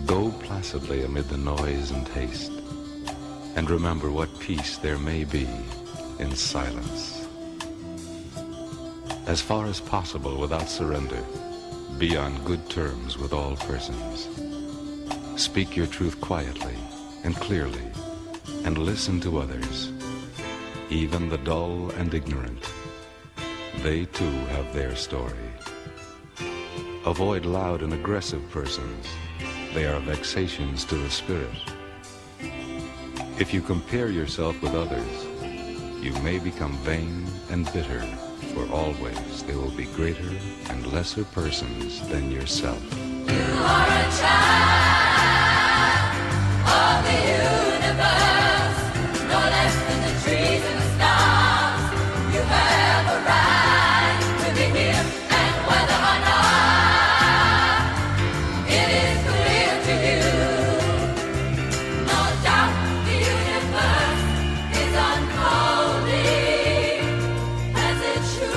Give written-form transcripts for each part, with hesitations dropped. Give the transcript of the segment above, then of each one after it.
Go placidly amid the noise and haste, and remember what peace there may be in silence. As far as possible without surrender, be on good terms with all persons. Speak your truth quietly and clearly, and listen to others, even the dull and ignorant. They too have their story. Avoid loud and aggressive persons. They are vexations to the spirit. If you compare yourself with others, you may become vain and bitter, for always there will be greater and lesser persons than yourself. You are a child of the universe, no less than the trees and the stars. You have a right to be here, and whether or not it is clear to you, no doubt the universe is unfolding as it should.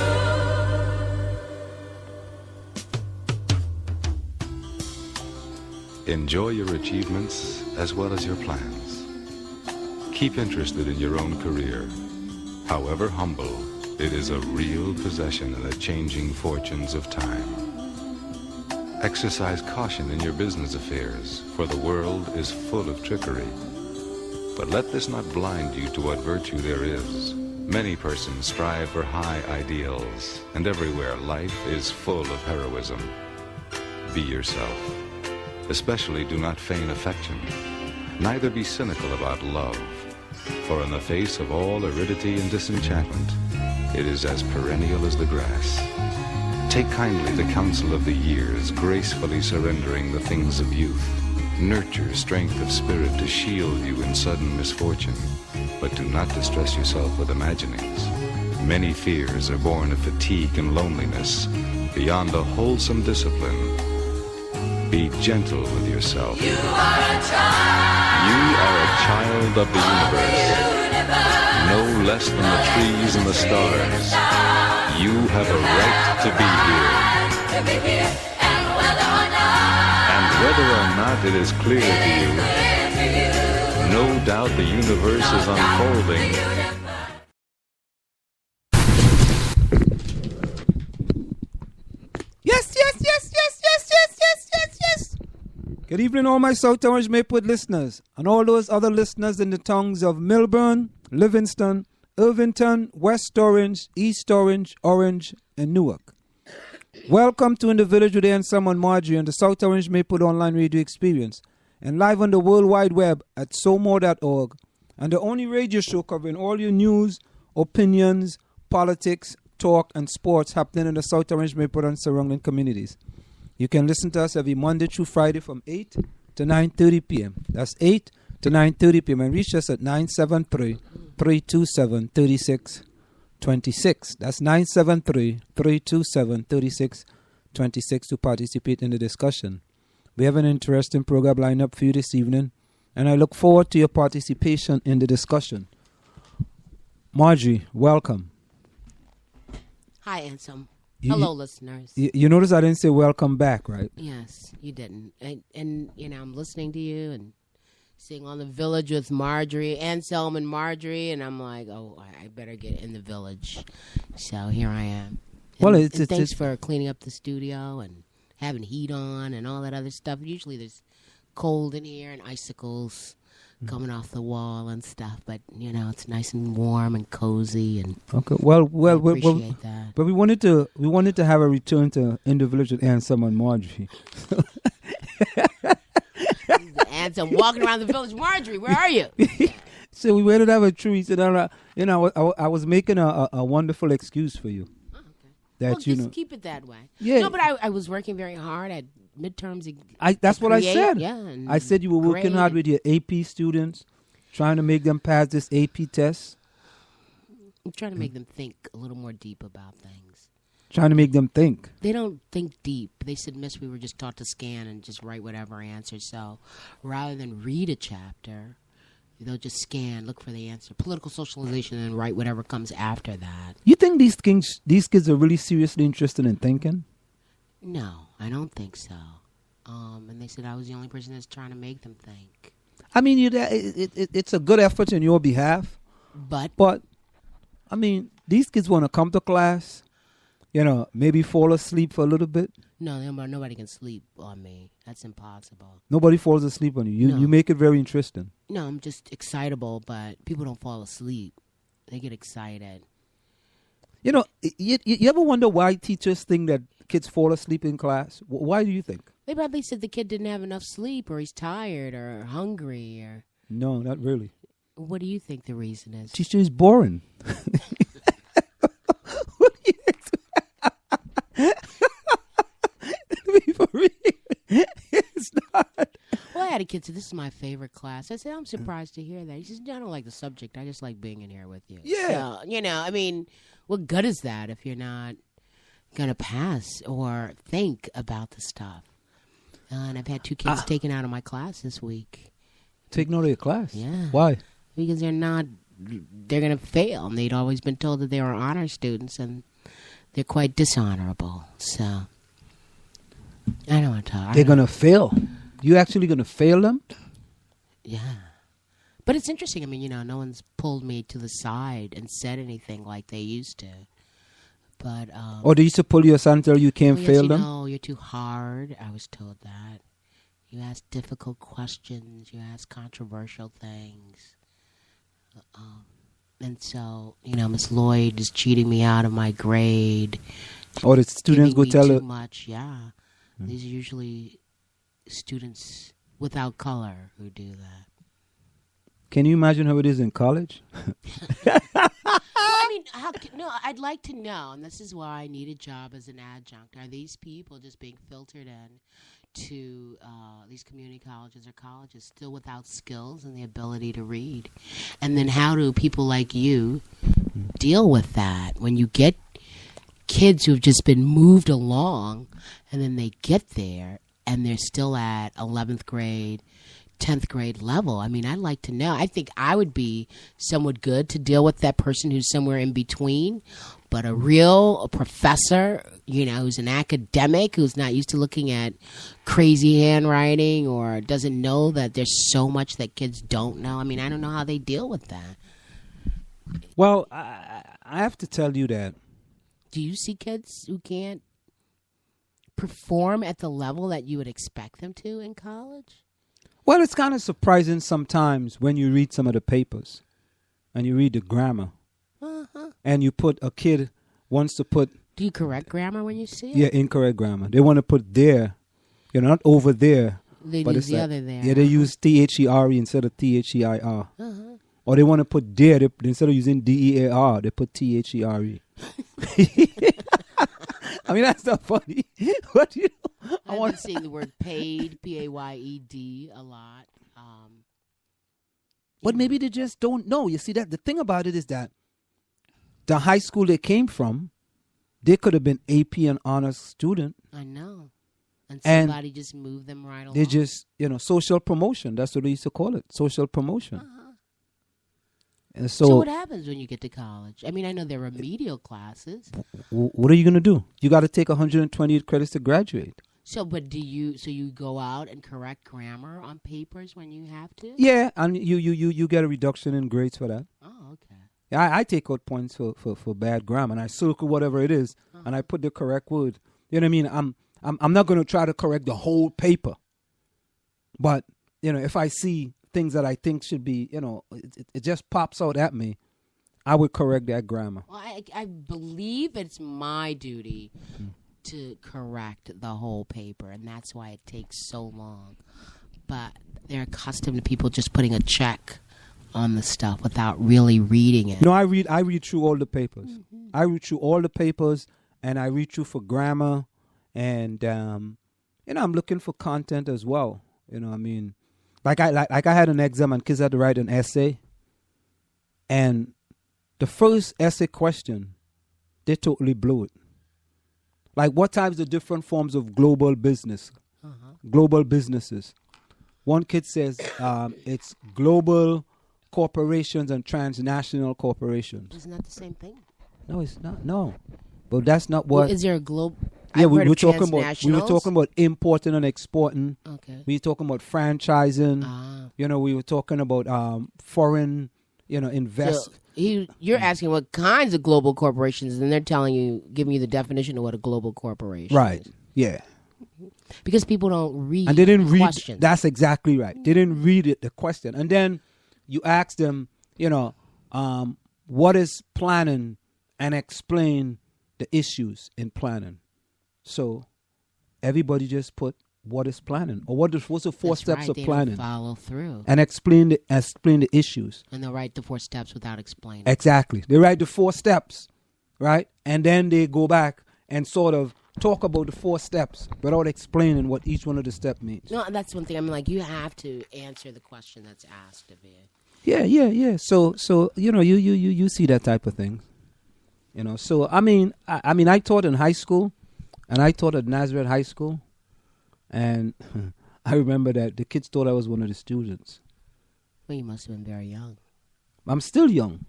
Enjoy your achievements as well as your plans. Keep interested in your own career. However humble, it is a real possession in the changing fortunes of time. Exercise caution in your business affairs, for the world is full of trickery. But let this not blind you to what virtue there is. Many persons strive for high ideals, and everywhere life is full of heroism. Be yourself. Especially do not feign affection. Neither be cynical about love, for in the face of all aridity and disenchantment, it is as perennial as the grass. Take kindly the counsel of the years, gracefully surrendering the things of youth. Nurture strength of spirit to shield you in sudden misfortune, but do not distress yourself with imaginings. Many fears are born of fatigue and loneliness. Beyond a wholesome discipline, be gentle with yourself. You are a child. You are a child of the universe, no less than the trees and the stars. You have a right to be here. And whether or not it is clear to you, no doubt the universe is unfolding. Yes. Good evening, all my South Orange Maplewood listeners, and all those other listeners in the tongues of Milburn, Livingston, Irvington, West Orange, East Orange, Orange, and Newark. Welcome to In the Village with Anselm Marjorie and the South Orange Maplewood online radio experience, and live on the World Wide Web at somore.org, and the only radio show covering all your news, opinions, politics, talk, and sports happening in the South Orange Maplewood and surrounding communities. You can listen to us every Monday through Friday from 8 to 9:30 p.m. That's 8 to 9:30 p.m. and reach us at 973-327-3626. That's 973-327-3626 to participate in the discussion. We have an interesting program lined up for you this evening, and I look forward to your participation in the discussion. Marjorie, welcome. Hi, Anselm. Hello, listeners. You notice I didn't say welcome back, right? Yes, you didn't. And you know, I'm listening to you and seeing on the Village with Marjorie, Anselm and Marjorie, and I'm like, oh, I better get in the village. So here I am. And, thanks for cleaning up the studio and having heat on and all that other stuff. Usually there's cold in here and icicles coming off the wall and stuff, but you know, it's nice and warm and cozy, and okay. Well, I appreciate that. But we wanted to have a return to In the Village with Anselm and Marjorie. Anselm walking around the village. Marjorie, where are you? So we wanted to have a treat. So I was making a wonderful excuse for you. Oh, okay. That just keep it that way. Yeah. No, but I was working very hard at midterms. That's what I said. Yeah, I said you were working hard with your AP students, trying to make them pass this AP test. I'm trying to make them think a little more deep about things. Trying to make them think. They don't think deep. They said, Miss, we were just taught to scan and just write whatever answer. So rather than read a chapter, they'll just scan, look for the answer. Political socialization, and write whatever comes after that. You think these kids are really seriously interested in thinking? No, I don't think so. And they said I was the only person that's trying to make them think. I mean, it's a good effort on your behalf. But, I mean, these kids want to come to class, maybe fall asleep for a little bit. No, nobody can sleep on me. That's impossible. Nobody falls asleep on you. No. You make it very interesting. No, I'm just excitable, but people don't fall asleep. They get excited. You ever wonder why teachers think that kids fall asleep in class? Why do you think? They probably said the kid didn't have enough sleep, or he's tired, or hungry, or... No, not really. What do you think the reason is? Teacher is boring. What do you expect? For real. It's not. Well, I had a kid say, this is my favorite class. I said, I'm surprised to hear that. He says, I don't like the subject. I just like being in here with you. Yeah. So, I mean, what good is that if you're not going to pass or think about the stuff? And I've had 2 kids taken out of my class this week. Taken out of your class? Yeah. Why? Because they're going to fail. And they'd always been told that they were honor students, and they're quite dishonorable. So, I don't want to talk. They're going to fail. You actually going to fail them? Yeah. But it's interesting. I mean, no one's pulled me to the side and said anything like they used to. But Or they used to pull you aside until you can't fail them? No, you're too hard. I was told that. You ask difficult questions. You ask controversial things. And so, Miss Lloyd is cheating me out of my grade. Or the students go tell too her? much, yeah. These are usually students without color who do that. Can you imagine how it is in college? I mean, I'd like to know, and this is why I need a job as an adjunct. Are these people just being filtered in to these community colleges or colleges still without skills and the ability to read? And then how do people like you deal with that when you get kids who've just been moved along and then they get there and they're still at 11th grade, 10th grade level? I mean, I'd like to know. I think I would be somewhat good to deal with that person who's somewhere in between. But a professor, who's an academic, who's not used to looking at crazy handwriting or doesn't know that there's so much that kids don't know. I mean, I don't know how they deal with that. Well, I have to tell you that. Do you see kids who can't perform at the level that you would expect them to in college? Well, it's kind of surprising sometimes when you read some of the papers and you read the grammar and you put a kid wants to put... Do you correct grammar when you see it? Yeah, incorrect grammar. They want to put there, not over there. They but use it's the like, other there. Yeah, they use THERE instead of THEIR. Or they want to put there, instead of using DEAR, they put THERE. I mean, that's not funny. What do you... I've been seeing the word paid, P-A-Y-E-D, a lot. But maybe they just don't know. You see, that the thing about it is that the high school they came from, they could have been AP and honors student. I know. And And somebody just moved them right along. They just, social promotion. That's what they used to call it, social promotion. And So what happens when you get to college? I mean, I know there are remedial classes. What are you going to do? You got to take 128 credits to graduate. So you go out and correct grammar on papers when you have to? Yeah, and you get a reduction in grades for that. Oh, okay. Yeah, I take out points for bad grammar, and I circle whatever it is, and I put the correct word. You know what I mean? I'm not going to try to correct the whole paper, but if I see things that I think should be, it just pops out at me, I would correct that grammar. Well, I believe it's my duty to correct the whole paper, and that's why it takes so long. But they're accustomed to people just putting a check on the stuff without really reading it. No, I read through all the papers. I read through all the papers, and I read through for grammar, and I'm looking for content as well. I mean, like I had an exam and kids had to write an essay, and the first essay question, they totally blew it. Like, what types of different forms of global business, global businesses? One kid says it's global corporations and transnational corporations. Isn't that the same thing? No, it's not. No, but that's not what. Well, is there a Yeah, I've we heard were of talking about transnationals. importing and exporting. Okay. We were talking about franchising. Ah. We were talking about foreign, invest. So you're asking what kinds of global corporations, and they're telling you, giving you the definition of what a global corporation Right. is. Yeah. Because people don't read And they didn't read. questions. That's exactly right. They didn't read it, the question. And then you ask them, what is planning, and explain the issues in planning. So everybody just put what is planning, or what's the four That's steps right, of they planning, don't follow through. and explain the issues. And they'll write the 4 steps without explaining. Exactly. They write the 4 steps, right? And then they go back and sort of talk about the 4 steps without explaining what each one of the steps means. No, that's one thing. I'm like, you have to answer the question that's asked of you. Yeah. So you see that type of thing. So I mean I taught in high school, and I taught at Nazareth High School, and I remember that the kids thought I was one of the students. Well, you must have been very young. I'm still young.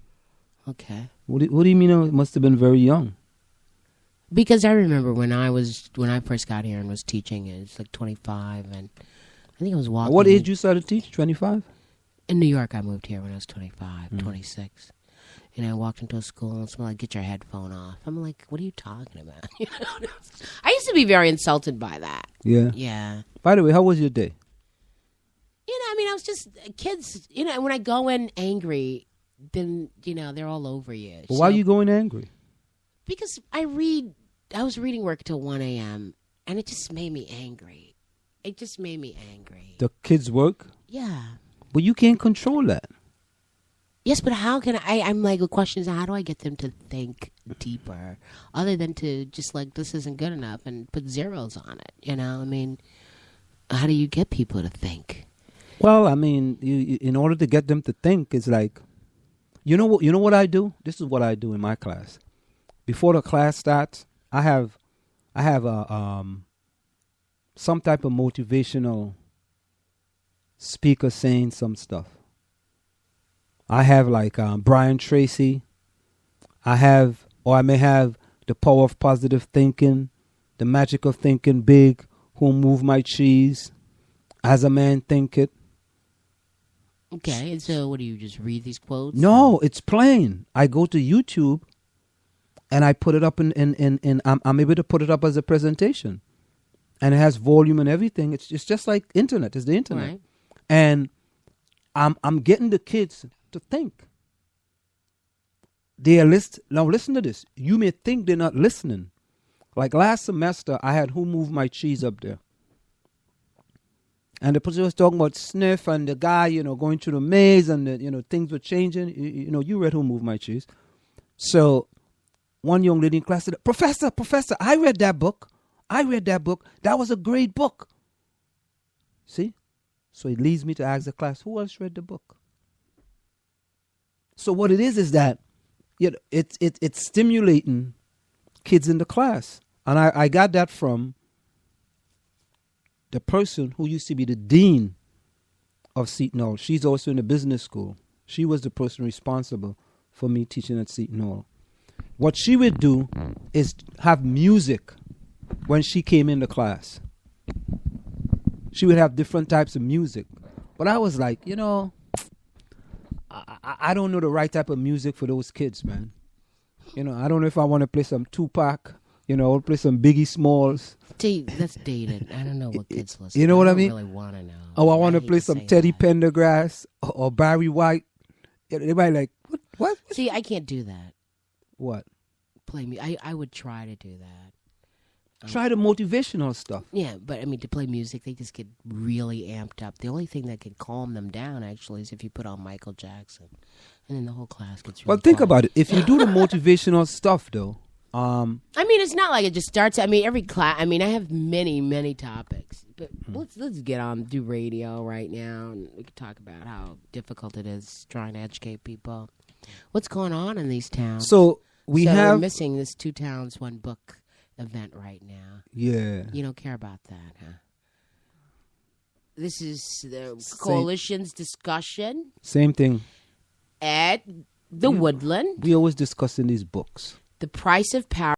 Okay. What do you mean I must have been very young? Because I remember when I first got here and was teaching, it's like 25, and I think I was walking. What age you started teaching? 25? In New York, I moved here when I was 25, 26. And I walked into a school and someone like, get your headphone off. I'm like, what are you talking about? I used to be very insulted by that. Yeah. Yeah. By the way, how was your day? I was just, kids, when I go in angry, then, they're all over you. But why are you going angry? Because I was reading work till 1 a.m. and it just made me angry. It just made me angry. The kids' work? Yeah. But you can't control that. Yes, but how can I'm like, the question is, how do I get them to think deeper other than to just like, this isn't good enough and put zeros on it, how do you get people to think? Well, I mean, you in order to get them to think, it's like, you know what I do? This is what I do in my class. Before the class starts, I have a some type of motivational speaker saying some stuff. I have like Brian Tracy. I may have The Power of Positive Thinking, The Magic of Thinking Big, Who Move My Cheese, As a Man Thinketh. Okay, and so what do you just read these quotes? No, it's plain. I go to YouTube and I put it up in I'm able to put it up as a presentation. And it has volume and everything. It's just like internet. It's the internet. Right. And I'm getting the kids to think. Now listen to this. You may think they're not listening. Like last semester, I had Who Moved My Cheese up there. And the person was talking about sniff and the guy, going through the maze and, things were changing. You read Who Moved My Cheese. So one young lady in class said, Professor, I read that book. That was a great book. See? So it leads me to ask the class, who else read the book? So what it is that it's stimulating kids in the class. And I got that from the person who used to be the dean of Seton Hall. She's also in the business school. She was the person responsible for me teaching at Seton Hall. What she would do is have music when she came into class. She would have different types of music. But I was like, I don't know the right type of music for those kids, man. I don't know if I want to play some Tupac, or play some Biggie Smalls. That's dated. I don't know what kids listen to. You know what I mean? I really want to know. Oh, I want to hate play some say Teddy that. Pendergrass or Barry White. They might like, what? See, I can't do that. What? Play me. I would try to do that. Try the motivational stuff. Yeah, but to play music, they just get really amped up. The only thing that can calm them down, actually, is if you put on Michael Jackson. And then the whole class gets really Well, think quiet. about it. If you do the motivational stuff, though, it's not like it just starts. Every class. I have many, many topics. But let's get on do radio right now, and we can talk about how difficult it is trying to educate people. What's going on in these towns? so we're we're missing this 2 towns, 1 book event right now. Yeah. You don't care about that, huh? This is the coalition's discussion Same thing. at the Woodland. We always discussing these books. The Price of Power.